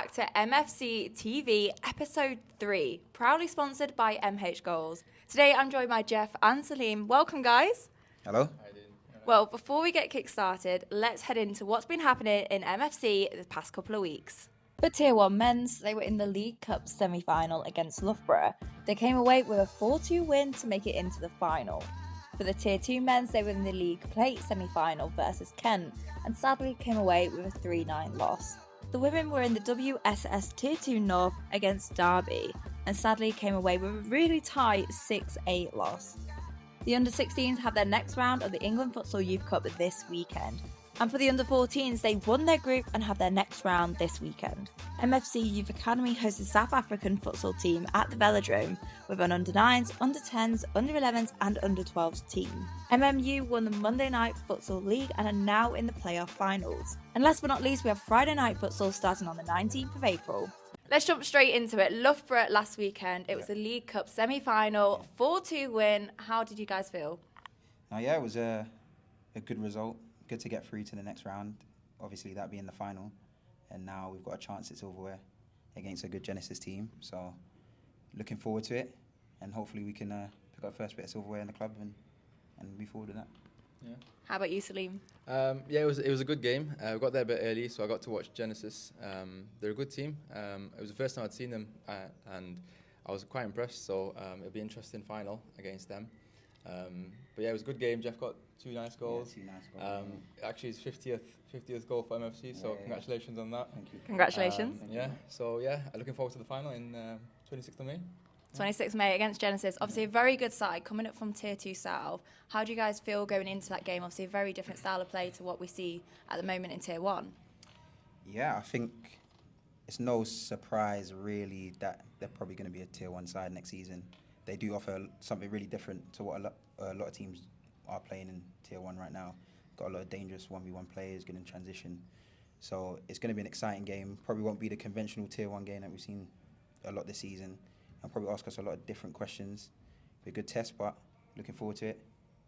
back to MFC TV episode 3, proudly sponsored by MH Goals. Today I'm joined by Jeff and Salim. Welcome, guys. Hello. Well, before we get kick-started, let's head into what's been happening in MFC the past couple of weeks. For Tier 1 men's, they were in the League Cup semi-final against Loughborough. They came away with a 4-2 win to make it into the final. For the Tier 2 men's, they were in the League Plate semi-final versus Kent, and sadly came away with a 3-9 loss. The women were in the WSS Tier 2 North against Derby, and sadly came away with a really tight 6-8 loss. The Under-16s have their next round of the England Futsal Youth Cup this weekend. And for the Under-14s, they won their group and have their next round this weekend. MFC Youth Academy hosts the South African futsal team at the Velodrome with an Under-9s, Under-10s, Under-11s and Under-12s team. MMU won the Monday Night Futsal League and are now in the playoff finals. And last but not least, we have Friday Night Futsal starting on the 19th of April. Let's jump straight into it. Loughborough last weekend, it was the League Cup semi-final, 4-2 win. How did you guys feel? It was a good result. Good to get through to the next round. Obviously, that being the final. And now we've got a chance at silverware against a good Genesis team. So, looking forward to it. And hopefully we can pick up first bit of silverware in the club and move forward with that. Yeah. How about you, Salim? It was a good game. We got there a bit early, so I got to watch Genesis. They're a good team. It was the first time I'd seen them, and I was quite impressed. So it'll be an interesting final against them. But it was a good game. Jeff got 2 nice goals. Yeah, 2 nice goals. Actually, his 50th goal for MFC. So congratulations on that. Thank you. Congratulations. Looking forward to the final in 26th of May. 26th May against Genesis. Obviously a very good side coming up from Tier 2 South. How do you guys feel going into that game? Obviously a very different style of play to what we see at the moment in Tier 1. Yeah, I think it's no surprise really that they're probably going to be a Tier 1 side next season. They do offer something really different to what a lot of teams are playing in Tier 1 right now. Got a lot of dangerous 1v1 players, good in transition. So it's going to be an exciting game. Probably won't be the conventional Tier 1 game that we've seen a lot this season. And probably ask us a lot of different questions. Be a good test, but looking forward to it.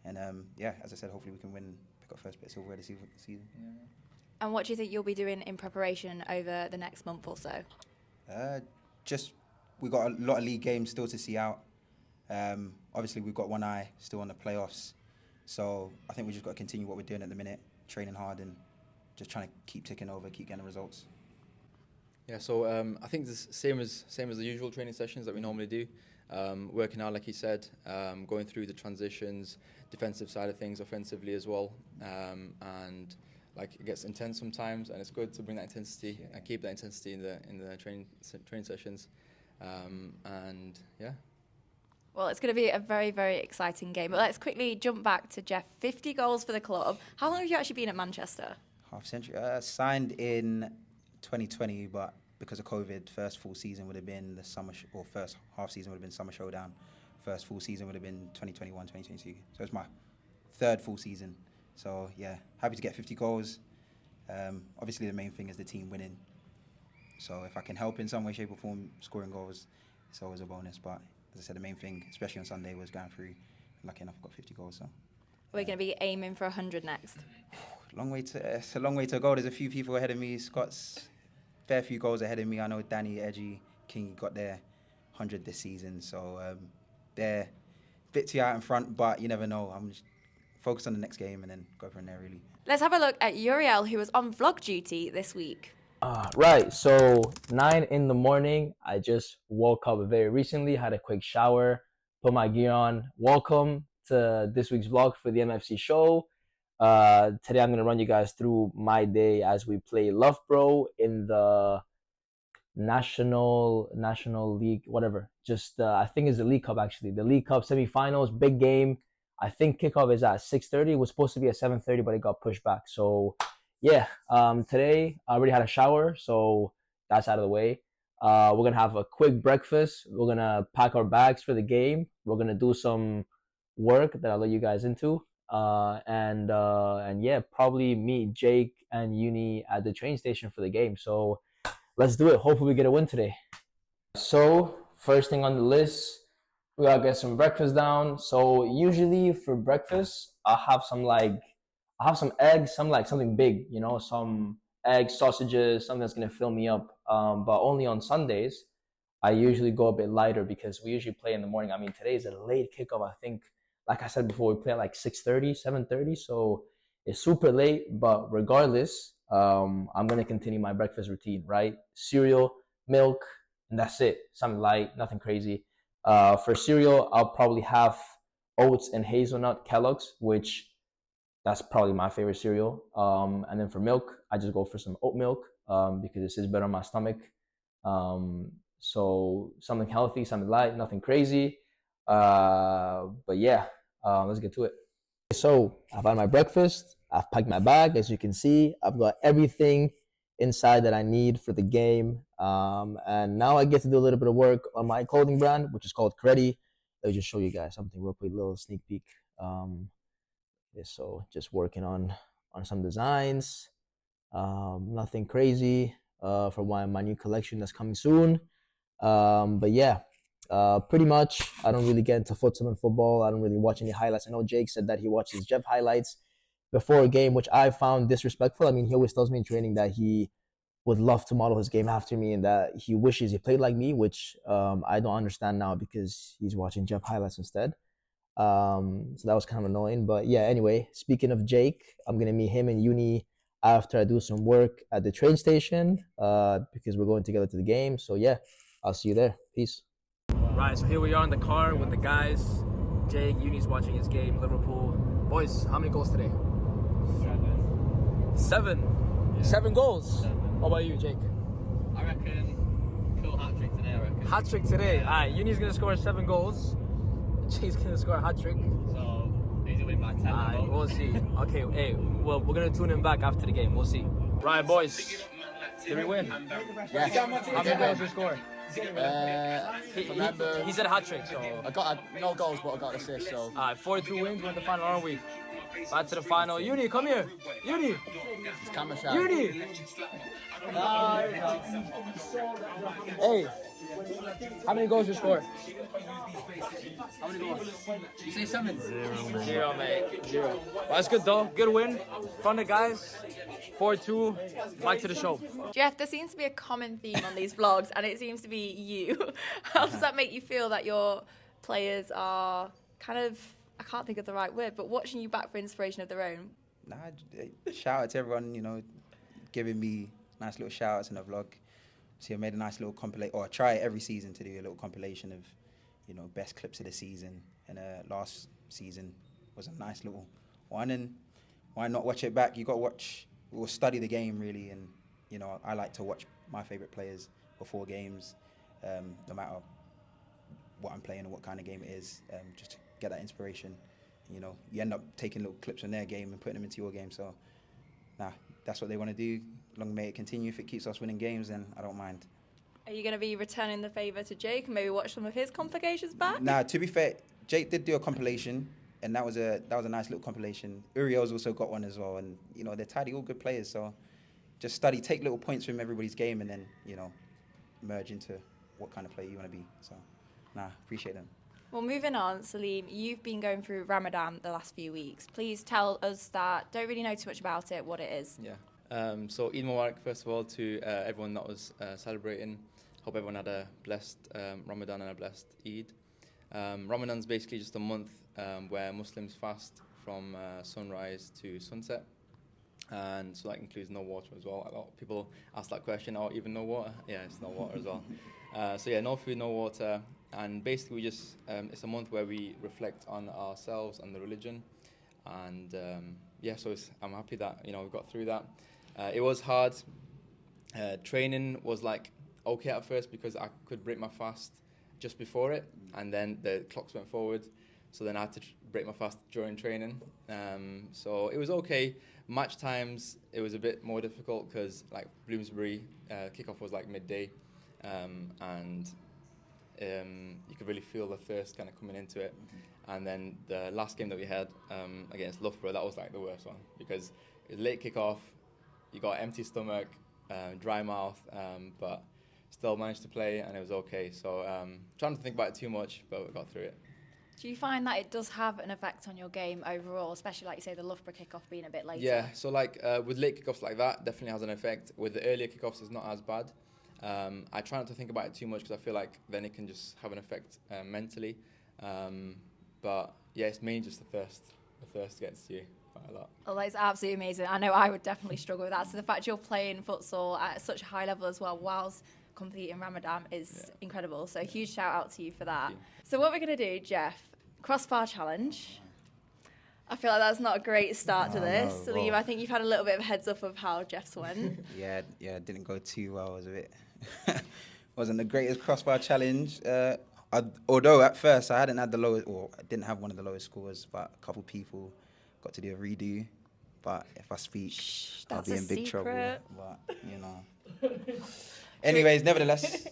And as I said, hopefully we can win, pick up first bit of silverware this season. Yeah. And what do you think you'll be doing in preparation over the next month or so? We've got a lot of league games still to see out. Obviously, we've got one eye still on the playoffs. So I think we just got to continue what we're doing at the minute, training hard and just trying to keep ticking over, keep getting the results. Yeah, so I think it's same as the usual training sessions that we normally do. Working out, like he said, going through the transitions, defensive side of things, offensively as well, and like it gets intense sometimes, and it's good to bring that intensity and keep that intensity in the training sessions, Well, it's going to be a very, very exciting game. But let's quickly jump back to Jeff. 50 goals for the club. How long have you actually been at Manchester? Half century. Signed in 2020, but because of COVID, first full season would have been the summer, or first half season would have been Summer Showdown. First full season would have been 2021, 2022. So it's my third full season. So yeah, happy to get 50 goals. Obviously the main thing is the team winning. So if I can help in some way, shape or form, scoring goals, it's always a bonus. But as I said, the main thing, especially on Sunday, was going through. Lucky enough, I got 50 goals. So we're going to be aiming for 100 next. It's a long way to go. There's a few people ahead of me. Scott's fair few goals ahead of me. I know Danny, Edgy, King got their 100 this season. So they're a bit too out in front, but you never know. I'm just focused on the next game and then go from there, really. Let's have a look at Uriel, who was on vlog duty this week. Right, so 9 in the morning, I just woke up very recently, had a quick shower, put my gear on. Welcome to this week's vlog for the MFC show. Today I'm going to run you guys through my day as we play Loughborough in the National League, whatever. I think it's the League Cup actually. The League Cup semi-finals, big game. I think kickoff is at 6:30. It was supposed to be at 7:30, but it got pushed back. So yeah, today I already had a shower, so that's out of the way. We're going to have a quick breakfast. We're going to pack our bags for the game. We're going to do some work that I'll let you guys into. Probably meet Jake and Uni at the train station for the game. So let's do it. Hopefully we get a win today. So first thing on the list, we gotta get some breakfast down. So usually for breakfast, I'll have some eggs, something big, some eggs, sausages, something that's gonna fill me up. But only on Sundays, I usually go a bit lighter because we usually play in the morning. I mean, today is a late kickoff. I think, like I said before, we play at like 6:30, 7:30, so it's super late. But regardless, I'm gonna continue my breakfast routine, right? Cereal, milk, and that's it. Something light, nothing crazy. For cereal, I'll probably have oats and hazelnut Kellogg's, which that's probably my favorite cereal. And then for milk, I just go for some oat milk because it sits better on my stomach. So something healthy, something light, nothing crazy. But yeah, let's get to it. So I've had my breakfast. I've packed my bag. As you can see, I've got everything inside that I need for the game. And now I get to do a little bit of work on my clothing brand, which is called Credi. Let me just show you guys something real quick, little sneak peek. Yeah, so just working on some designs. Nothing crazy for my new collection that's coming soon. But yeah, pretty much I don't really get into futsal and football. I don't really watch any highlights. I know Jake said that he watches Jeff highlights before a game, which I found disrespectful. I mean, he always tells me in training that he would love to model his game after me and that he wishes he played like me, which I don't understand now because he's watching Jeff highlights instead. So that was kind of annoying. But yeah, anyway, speaking of Jake, I'm gonna meet him in uni after I do some work at the train station because we're going together to the game. So yeah, I'll see you there. Peace. Right, so here we are in the car with the guys. Jake, Uni's watching his game, Liverpool. Boys, how many goals today? 7. Yeah. 7 goals? What about you, Jake? I reckon cool hat trick today, I reckon. Hat trick today? Yeah. Alright, Uni's gonna score 7 goals. Jake's gonna score a hat trick. So, he's gonna win by 10. We'll see. Okay, hey, well, we're gonna tune him back after the game. We'll see. Right, boys. Did we win? Yes. How many goals did you score? He said a hat trick, so. I got no goals, but I got an assist, so. Alright, 4-2 wins, we're in the final, aren't we? Back to the final. Uni, come here. Uni. It's camera shot. Uni. Hey, how many goals you score? How many goals? You say 7? 0, mate. 0. Well, that's good though. Good win. From the guys. 4-2. Back to the show. Jeff, there seems to be a common theme on these vlogs, and it seems to be you. How does that make you feel that your players are kind of, I can't think of the right word, but watching you back for inspiration of their own? Nah, shout out to everyone, you know, giving me nice little shout outs in the vlog. So I made a nice little compilation, or I try every season to do a little compilation of, you know, best clips of the season. And last season was a nice little one. And why not watch it back? You got to watch or study the game really. And, you know, I like to watch my favourite players before games, no matter what I'm playing or what kind of game it is, just to get that inspiration. You know, you end up taking little clips from their game and putting them into your game. So, nah, that's what they want to do. Long may it continue. If it keeps us winning games, then I don't mind. Are you going to be returning the favour to Jake and maybe watch some of his complications back? Nah, to be fair, Jake did do a compilation, and that was a nice little compilation. Uriel's also got one as well, and you know they're tidy, all good players. So just study, take little points from everybody's game, and then you know merge into what kind of player you want to be. So, nah, appreciate them. Well, moving on, Salim, you've been going through Ramadan the last few weeks. Please tell us that don't really know too much about it, what it is. Yeah. So Eid Mubarak, first of all, to everyone that was celebrating. Hope everyone had a blessed Ramadan and a blessed Eid. Ramadan's basically just a month where Muslims fast from sunrise to sunset. And so that includes no water as well. A lot of people ask that question, oh, even no water? Yeah, it's no water as well. So yeah, no food, no water. And basically we just, it's a month where we reflect on ourselves and the religion. And yeah, so I'm happy that, you know, we got through that. It was hard. Training was like okay at first because I could break my fast just before it, and then the clocks went forward, so then I had to break my fast during training. So it was okay. Match times, it was a bit more difficult because like Bloomsbury kickoff was like midday, and you could really feel the thirst kind of coming into it. And then the last game that we had against Loughborough, that was like the worst one because it was late kickoff. You got empty stomach, dry mouth, but still managed to play, and it was okay. So trying to think about it too much, but we got through it. Do you find that it does have an effect on your game overall, especially like you say the Loughborough kickoff being a bit later? Yeah, so like with late kickoffs like that, definitely has an effect. With the earlier kickoffs, it's not as bad. I try not to think about it too much because I feel like then it can just have an effect mentally. But yeah, it's mainly just the thirst. The thirst gets to you quite a lot. Oh, that's absolutely amazing. I know I would definitely struggle with that. So the fact you're playing futsal at such a high level as well, whilst competing in Ramadan, is incredible. So huge shout out to you for that. So what we're going to do, Jeff, Crossbar challenge. I feel like that's not a great start to this. No, Salim, well. I think you've had a little bit of a heads up of how Jeff's went. Yeah, it didn't go too well. It was a bit, wasn't the greatest crossbar challenge. Although at first I hadn't had the lowest, or I didn't have one of the lowest scores, but a couple people got to do a redo. But if I speak, I'll that's be a in big trouble. secret. But you know. Anyways, nevertheless,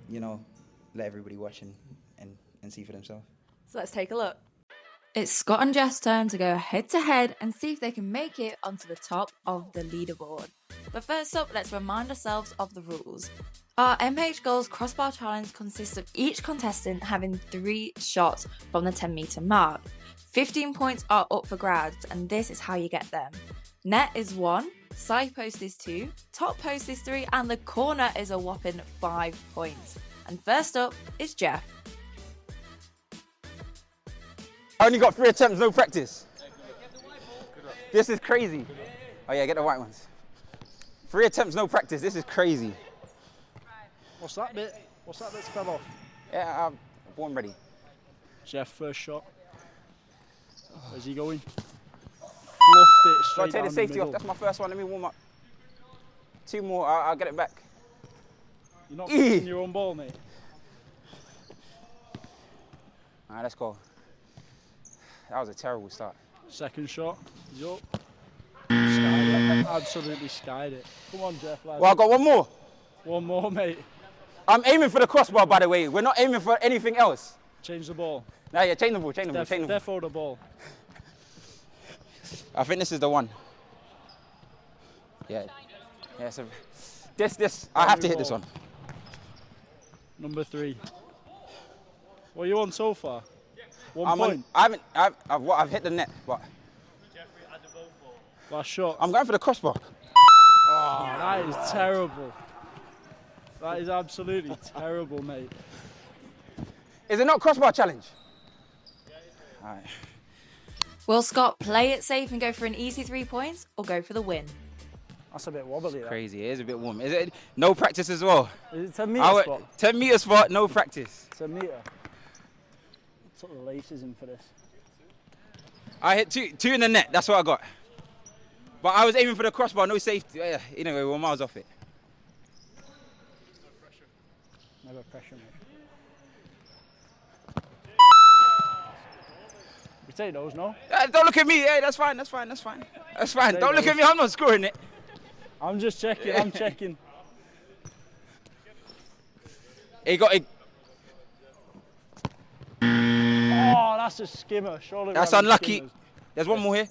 you know, let everybody watch and see for themselves. So let's take a look. It's Scott and Jeff's turn to go head to head and see if they can make it onto the top of the leaderboard. But first up, let's remind ourselves of the rules. Our MH Goals Crossbar Challenge consists of each contestant having 3 shots from the 10-metre mark. 15 points are up for grabs, and this is how you get them. Net is 1, side post is 2, top post is 3, and the corner is a whopping 5 points. And first up is Jeff. I only got 3 attempts, no practice. This is crazy. Oh yeah, get the white ones. 3 attempts, no practice. This is crazy. What's that bit? What's that bit fell off? Yeah, I'm born ready. Jeff, first shot. Where's he going? Fluffed it straight Gotta take down the safety middle. off. That's my first one. Let me warm up. 2 more. I'll get it back. You're not fixing your own ball, mate. All right, let's go. That was a terrible start. Second shot. He's up. Skied it. Absolutely skied it. Come on, Jeff. Lad. Well, I got 1 more. 1 more, mate. I'm aiming for the crossbar, by the way. We're not aiming for anything else. Change the ball. Nah, yeah, chain the ball, chain the ball, chain the ball. Defo the ball. I think this is the one. Yeah. Yeah, so this, I have to hit this one. Number 3. What are you on so far? 1 point. I've hit the net, but Last shot. I'm going for the crossbar. Oh, that is terrible. That is absolutely terrible, mate. Is it not crossbar challenge? All right. Will Scott play it safe and go for an easy 3 points, or go for the win? That's a bit wobbly. That. Crazy, it is a bit warm. Is it no practice as well? Is it 10 metre spot? 10 metre spot, no practice. 10 metre. Took the laces in for this. I hit two in the net, that's what I got. But I was aiming for the crossbar, no safety. Yeah, anyway, we're miles off it. Never pressure, mate. We take those, no? Don't look at me, yeah, that's fine. Don't look at me, I'm not scoring it. I'm just checking, I'm checking. He got it. Oh, that's a skimmer. Surely That's we're having unlucky. skimmers. There's one more here.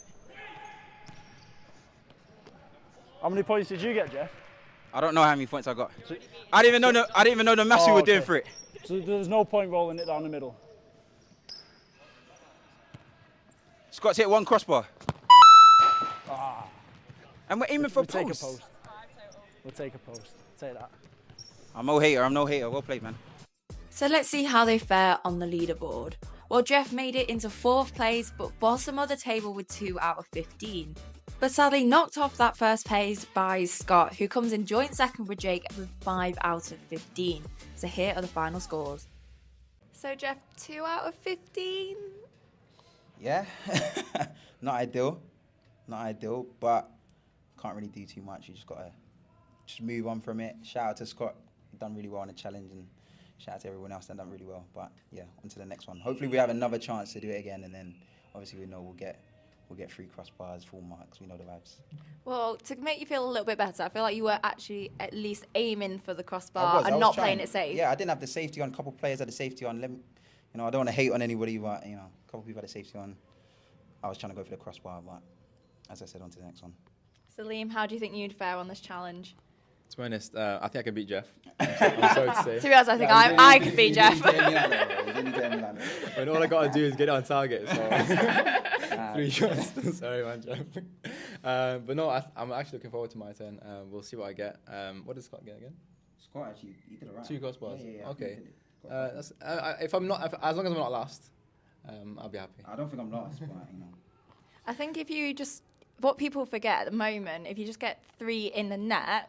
How many points did you get, Jeff? I don't know how many points I got. I didn't even know the maths we were doing for it. So there's no point rolling it down the middle. Scott's hit 1 crossbar. And we're aiming for We'll take a posts. post. We'll take a post. Take that. I'm no hater. Well played, man. So let's see how they fare on the leaderboard. Well, Jeff made it into 4th place, but bottom of the table with 2 out of 15. But sadly knocked off that first place by Scott, who comes in joint second with Jake with 5 out of 15. So here are the final scores. So Jeff, 2 out of 15. Yeah, not ideal, but can't really do too much. You just gotta move on from it. Shout out to Scott, done really well on the challenge, and shout out to everyone else that done really well. But yeah, on to the next one. Hopefully we have another chance to do it again, and then obviously we know we'll get 3 crossbars, full marks. We know the vibes. Well, to make you feel a little bit better, I feel like you were actually at least aiming for the I crossbar was and not trying. playing it safe. Yeah, I didn't have the safety on. A couple players had the safety on. I don't want to hate on anybody, but a couple people had the safety on. I was trying to go for the crossbar, but as I said, on to the next one. Salim, how do you think you'd fare on this challenge? To be honest, I think I can beat Jeff. I'm sorry to say. To be honest, I think I could beat Jeff. When all I got to do is get it on target. So 3 shots. Sorry, man, Jeff. But no, I'm actually looking forward to my turn. We'll see what I get. What does Scott get again? Scott actually, he did it right. 2 crossbars. Yeah. Okay. If I'm not, as long as I'm not last, I'll be happy. I don't think I'm last, but I think if you just, what people forget at the moment, if you just get 3 in the net,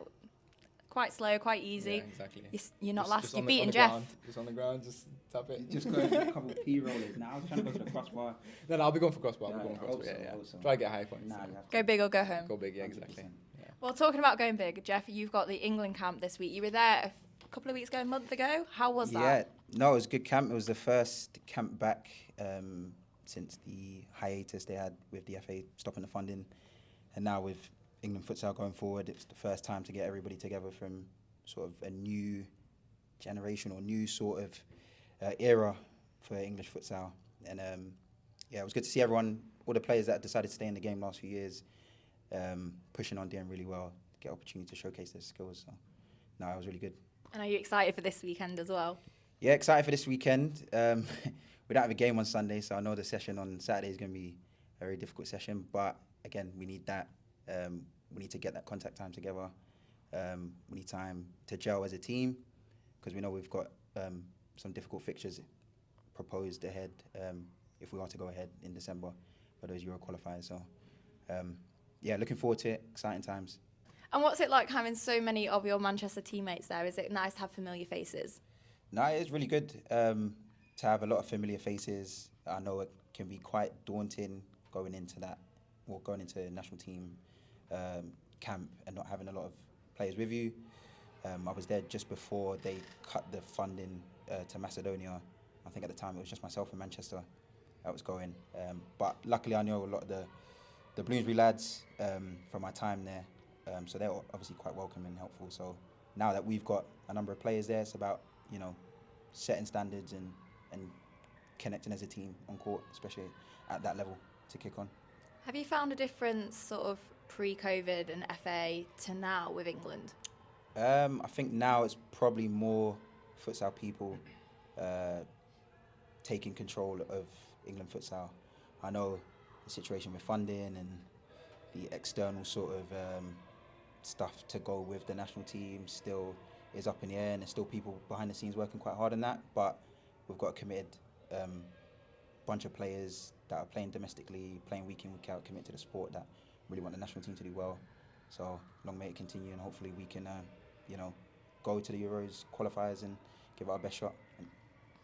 quite slow, quite easy. Yeah, exactly. You're not last. You've on beaten the Jeff. Ground, just on the ground, just tap it. just got a couple of P rollers. Now I was trying to go for the crossbar. No, I'll be going for crossbar. Yeah, I'll be going for crossbar. I Yeah. hope so. Try to get high points. Nah, you have to. Go big or go home. Go big, yeah, exactly. 100%. Yeah. Well, talking about going big, Jeff, you've got the England camp this week. You were there a couple of weeks ago, a month ago. How was that? Yeah, no, it was a good camp. It was the first camp back since the hiatus they had with the FA stopping the funding. And now with England Futsal going forward, it's the first time to get everybody together from sort of a new generation or new sort of era for English Futsal. And yeah, it was good to see everyone, all the players that decided to stay in the game last few years, pushing on, doing really well, get opportunity to showcase their skills. So, no, it was really good. And are you excited for this weekend as well? Yeah, excited for this weekend. We don't have a game on Sunday, so I know the session on Saturday is going to be a very difficult session. But again, we need that. We need to get that contact time together. We need time to gel as a team because we know we've got some difficult fixtures proposed ahead if we are to go ahead in December for those Euro qualifiers. So, yeah, looking forward to it. Exciting times. And what's it like having so many of your Manchester teammates there? Is it nice to have familiar faces? No, it's really good to have a lot of familiar faces. I know it can be quite daunting going into that, or going into the national team camp and not having a lot of players with you. I was there just before they cut the funding to Macedonia. I think at the time it was just myself in Manchester that was going. But luckily I know a lot of the Bloomsbury lads from my time there. So they're obviously quite welcome and helpful. So now that we've got a number of players there, it's about, you know, setting standards and connecting as a team on court, especially at that level to kick on. Have you found a difference sort of pre-COVID and FA to now with England? I think now it's probably more futsal people taking control of England Futsal. I know the situation with funding and the external sort of stuff to go with the national team still is up in the air, and there's still people behind the scenes working quite hard on that, but we've got a committed bunch of players that are playing domestically, playing week in, week out, committed to the sport, that really want the national team to do well. So long may it continue, and hopefully we can you know, go to the Euros qualifiers and give it our best shot.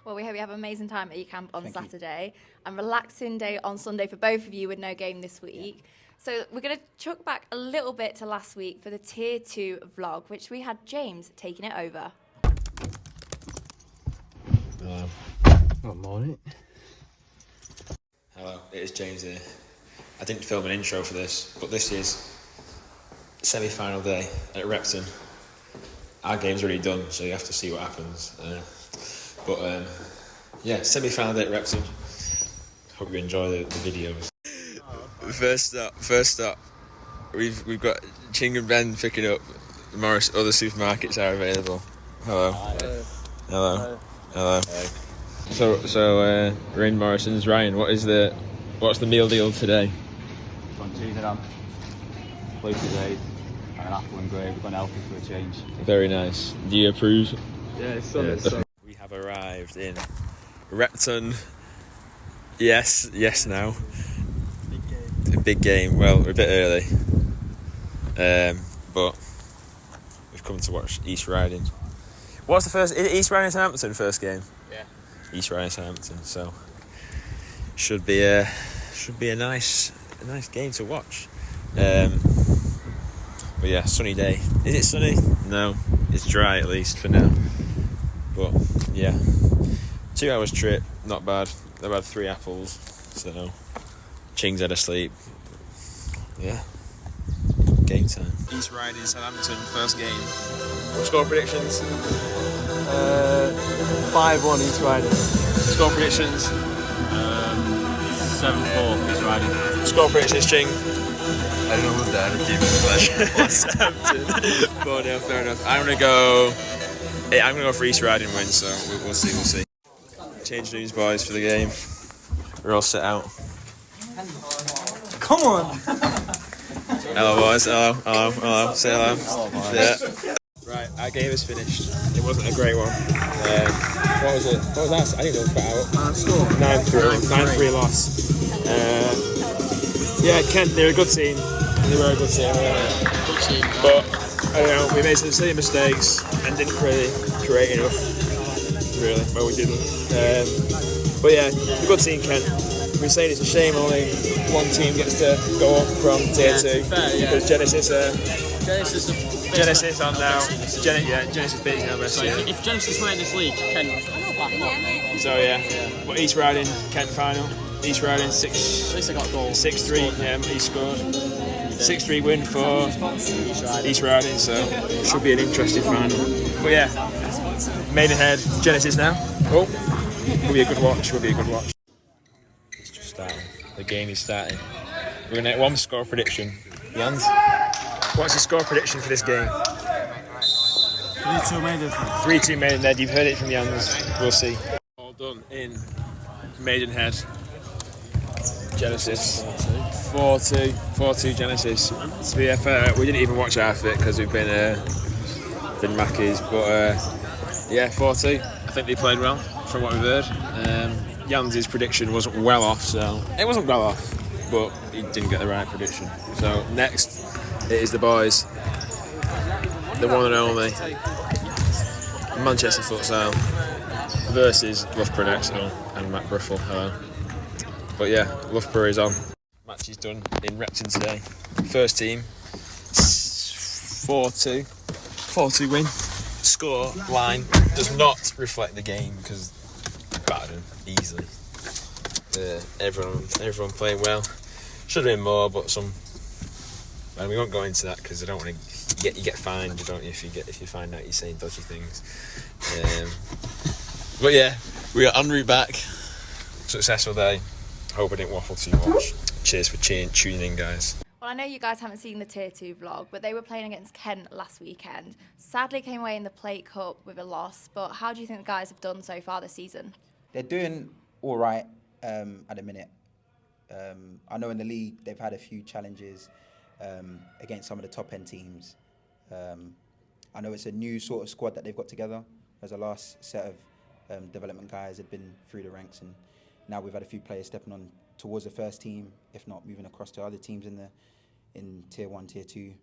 Well, we hope you have an amazing time at your camp on Thank you. Saturday and relaxing day on Sunday for both of you with no game this week. Yeah. So we're going to chuck back a little bit to last week for the Tier 2 vlog, which we had James taking it over. Good morning. Hello, it is James here. I didn't film an intro for this, but this is semi-final day at Repton. Our game's already done, so you have to see what happens. Yeah, semi-final day at Repton. Hope you enjoy the videos. First up, we've got Ching and Ben picking up. Morris, other supermarkets are available. Hello. Hello. Hello. So we're in Morrison's. Ryan, what's the meal deal today? Got tuna ham, blueberry raid, and an apple and gravy. We've gone healthy for a change. Very nice. Do you approve? Yeah, it's solid. We have arrived in Repton. Yes now. Big game. Well, we're a bit early, but we've come to watch East Riding. What's the first? East Riding Southampton first game. Yeah. East Riding Southampton. So should be a nice game to watch. But yeah, sunny day. Is it sunny? No, it's dry at least for now. But yeah, 2 hours trip, not bad. I've had 3 apples, so Ching's had a sleep. Yeah, game time. East Riding Southampton first game. Score predictions? 5-1 East Riding. Score predictions? 7-4 East Riding. Score predictions, Ching? I don't know that. Southampton. 4-0, fair enough. I'm gonna go for East Riding win. So we'll see. Change rooms, boys, for the game. We're all set out. Come on! Hello, boys. Hello. Say hello. Yeah. Right, our game is finished. It wasn't a great one. What was it? What was that? I think it was flat out. 9-3 loss. Yeah, Kent, they're a good team. They were a good team. But we made some silly mistakes and didn't really create enough. Really, well, we didn't. But yeah, a good team, Kent. We're saying it's a shame only one team gets to go up from tier 2 because Genesis on now. Genesis beating MFC. So if Genesis win this league, Kent. So yeah. But East Riding, Kent final. East Riding 6-3. Yeah, he scored 6-3 win for East Riding. So it should be an interesting final. But yeah, Maidenhead, Genesis now. Oh, will be a good watch. It's just starting. The game is starting. We're gonna get one score prediction. Jans, what's the score prediction for this game? 3-2 Maidenhead. 3-2 Maidenhead. You've heard it from Jans. We'll see. All done in Maidenhead. Genesis. 4-2 Genesis. To be fair, we didn't even watch our fit because we've been Mackies, but yeah, 4-2. I think they played well from what we've heard. Jans' prediction wasn't well off, so it wasn't well off, but he didn't get the right prediction. So next, it is the boys, the one and only Manchester Futsal versus Loughborough next, and Matt Bruffle. Hello. But yeah, Loughborough is on. Match is done in Repton today. First team, 4-2 win. Score line does not reflect the game because battered them easily. Everyone playing well. Should have been more, but some. And we won't go into that because I don't want to you get fined, don't you? If you find out you're saying dodgy things. But yeah, we are en route back. Successful day. Hope I didn't waffle too much. Cheers for tuning in, guys. Well, I know you guys haven't seen the Tier 2 vlog, but they were playing against Kent last weekend. Sadly came away in the Plate Cup with a loss, but how do you think the guys have done so far this season? They're doing all right at the minute. I know in the league they've had a few challenges against some of the top-end teams. I know it's a new sort of squad that they've got together. There's a last set of development guys had been through the ranks, and now we've had a few players stepping on towards the first team, if not moving across to other teams in Tier 1, Tier 2.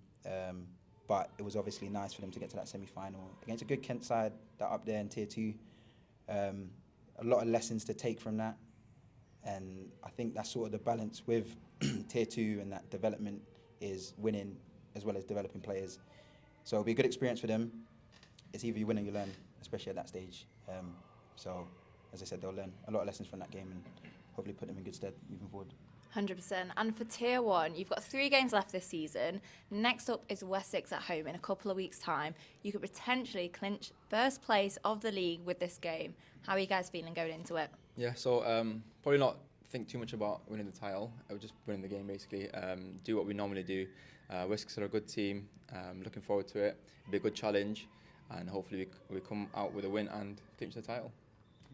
But it was obviously nice for them to get to that semi-final against a good Kent side that up there in Tier 2. A lot of lessons to take from that, and I think that's sort of the balance with Tier 2 and that development is winning as well as developing players. So it'll be a good experience for them. It's either you win or you learn, especially at that stage. So as I said, they'll learn a lot of lessons from that game and hopefully put them in good stead moving forward. 100%. And for Tier 1, you've got 3 games left this season. Next up is Wessex at home in a couple of weeks' time. You could potentially clinch first place of the league with this game. How are you guys feeling going into it? Yeah, so probably not think too much about winning the title. I would just win the game, basically. Do what we normally do. Wessex are a good team. Looking forward to it. It'll be a good challenge. And hopefully we come out with a win and clinch the title.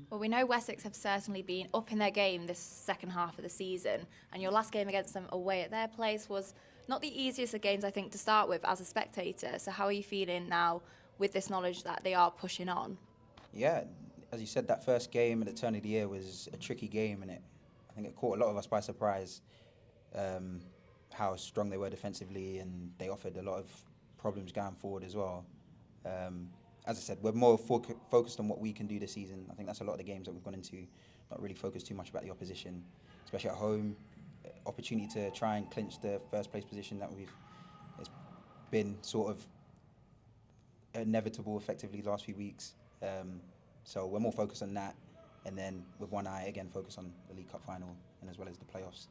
Well, we know Wessex have certainly been up in their game this second half of the season, and your last game against them away at their place was not the easiest of games, I think, to start with as a spectator. So how are you feeling now with this knowledge that they are pushing on? Yeah, as you said, that first game at the turn of the year was a tricky game, and I think it caught a lot of us by surprise how strong they were defensively, and they offered a lot of problems going forward as well. As I said, we're more focused on what we can do this season. I think that's a lot of the games that we've gone into, not really focused too much about the opposition, especially at home. Opportunity to try and clinch the first place position that it's been sort of inevitable effectively the last few weeks. So we're more focused on that, and then with one eye again focus on the League Cup final and as well as the playoffs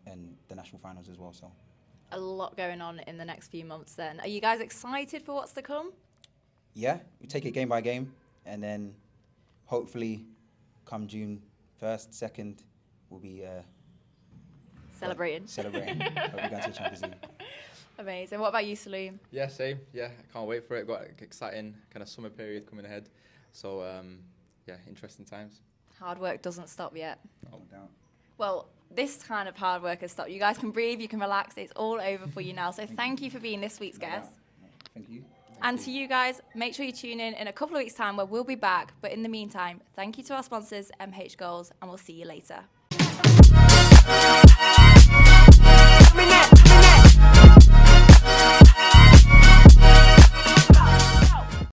and the national finals as well. So a lot going on in the next few months then. Are you guys excited for what's to come? Yeah, we take it game by game, and then hopefully come June 1st, 2nd, we'll be Celebrating. Celebrating. Hope we're going to the Champions League. Amazing. What about you, Salim? Yeah, same. Yeah, I can't wait for it. Got an exciting kind of summer period coming ahead. So, yeah, interesting times. Hard work doesn't stop yet. No doubt. Well, this kind of hard work has stopped. You guys can breathe, you can relax. It's all over for you now. So thank you for being this week's guest. Thank you. And to you guys, make sure you tune in a couple of weeks' time where we'll be back. But in the meantime, thank you to our sponsors, MH Goals, and we'll see you later.